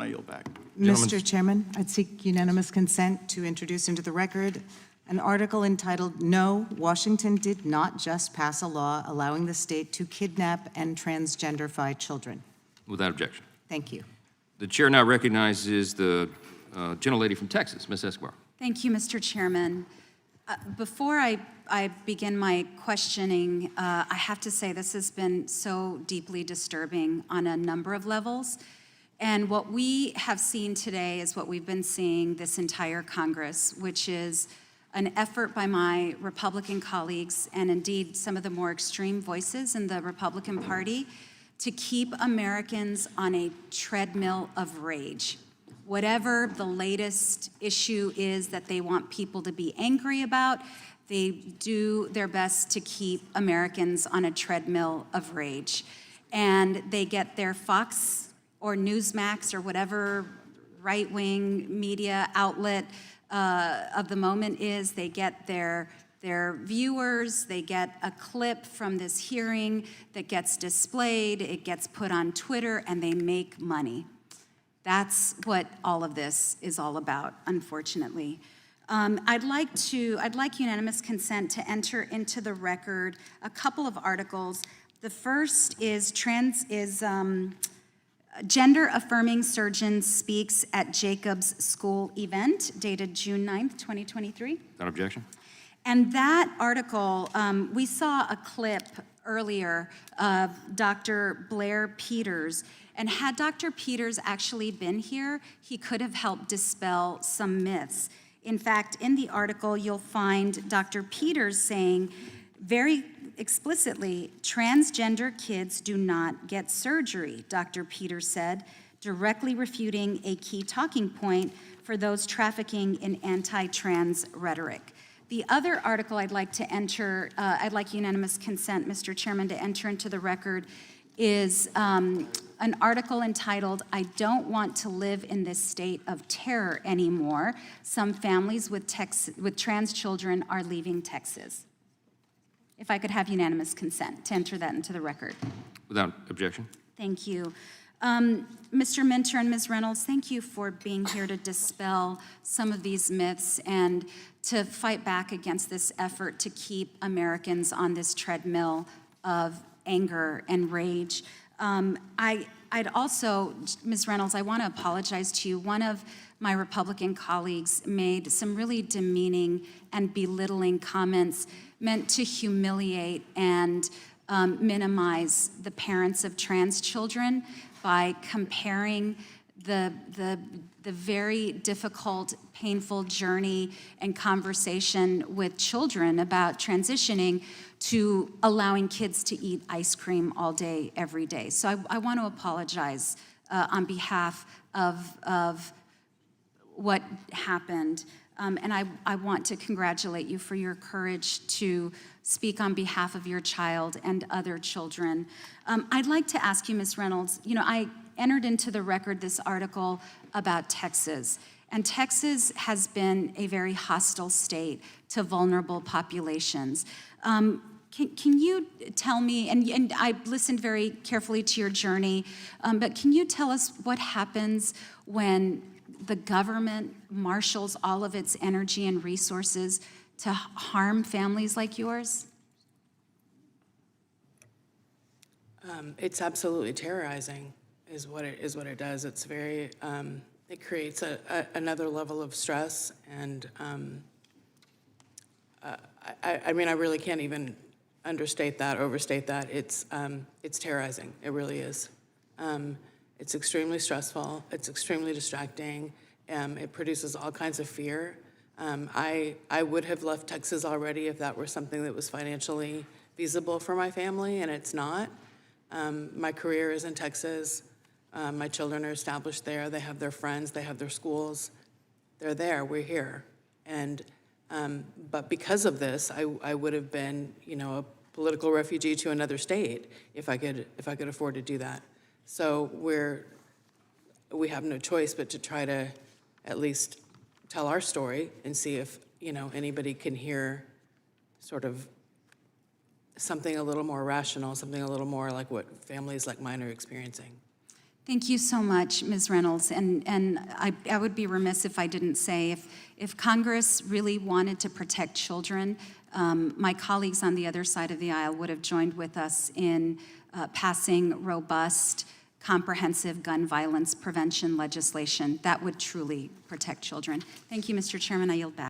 I yield back. Mr. Chairman, I'd seek unanimous consent to introduce into the record an article entitled, "No, Washington did not just pass a law allowing the state to kidnap and transgenderify children." Without objection. Thank you. The chair now recognizes the gentlelady from Texas, Ms. Escobar. Thank you, Mr. Chairman. Before I begin my questioning, I have to say this has been so deeply disturbing on a number of levels. And what we have seen today is what we've been seeing this entire Congress, which is an effort by my Republican colleagues and indeed some of the more extreme voices in the Republican Party to keep Americans on a treadmill of rage. Whatever the latest issue is that they want people to be angry about, they do their best to keep Americans on a treadmill of rage. And they get their Fox or Newsmax or whatever right-wing media outlet of the moment is, they get their viewers, they get a clip from this hearing that gets displayed, it gets put on Twitter, and they make money. That's what all of this is all about, unfortunately. I'd like unanimous consent to enter into the record a couple of articles. The first is Gender-affirming surgeon speaks at Jacobs School event, dated June 9th, 2023. Without objection. And that article, we saw a clip earlier of Dr. Blair Peters, and had Dr. Peters actually been here, he could have helped dispel some myths. In fact, in the article, you'll find Dr. Peters saying very explicitly, transgender kids do not get surgery, Dr. Peters said, directly refuting a key talking point for those trafficking in anti-trans rhetoric. The other article I'd like to enter, I'd like unanimous consent, Mr. Chairman, to enter into the record is an article entitled, "I Don't Want to Live in This State of Terror Anymore. Some families with trans children are leaving Texas." If I could have unanimous consent to enter that into the record. Without objection. Thank you. Mr. Minter and Ms. Reynolds, thank you for being here to dispel some of these myths and to fight back against this effort to keep Americans on this treadmill of anger and rage. I'd also, Ms. Reynolds, I want to apologize to you. One of my Republican colleagues made some really demeaning and belittling comments meant to humiliate and minimize the parents of trans children by comparing the very difficult, painful journey and conversation with children about transitioning to allowing kids to eat ice cream all day, every day. So I want to apologize on behalf of what happened. And I want to congratulate you for your courage to speak on behalf of your child and other children. I'd like to ask you, Ms. Reynolds, I entered into the record this article about Texas, and Texas has been a very hostile state to vulnerable populations. Can you tell me, and I listened very carefully to your journey, but can you tell us what happens when the government marshals all of its energy and resources to harm families like yours? It's absolutely terrorizing, is what it does. It's very, it creates another level of stress, and I mean, I really can't even understate that, overstate that. It's terrorizing. It really is. It's extremely stressful. It's extremely distracting. It produces all kinds of fear. I would have left Texas already if that were something that was financially feasible for my family, and it's not. My career is in Texas. My children are established there. They have their friends. They have their schools. They're there. We're here. And but because of this, I would have been, a political refugee to another state if I could afford to do that. So we have no choice but to try to at least tell our story and see if anybody can hear sort of something a little more rational, something a little more like what families like mine are experiencing. Thank you so much, Ms. Reynolds. And I would be remiss if I didn't say, if Congress really wanted to protect children, my colleagues on the other side of the aisle would have joined with us in passing robust, comprehensive gun violence prevention legislation that would truly protect children. Thank you, Mr. Chairman. I yield back.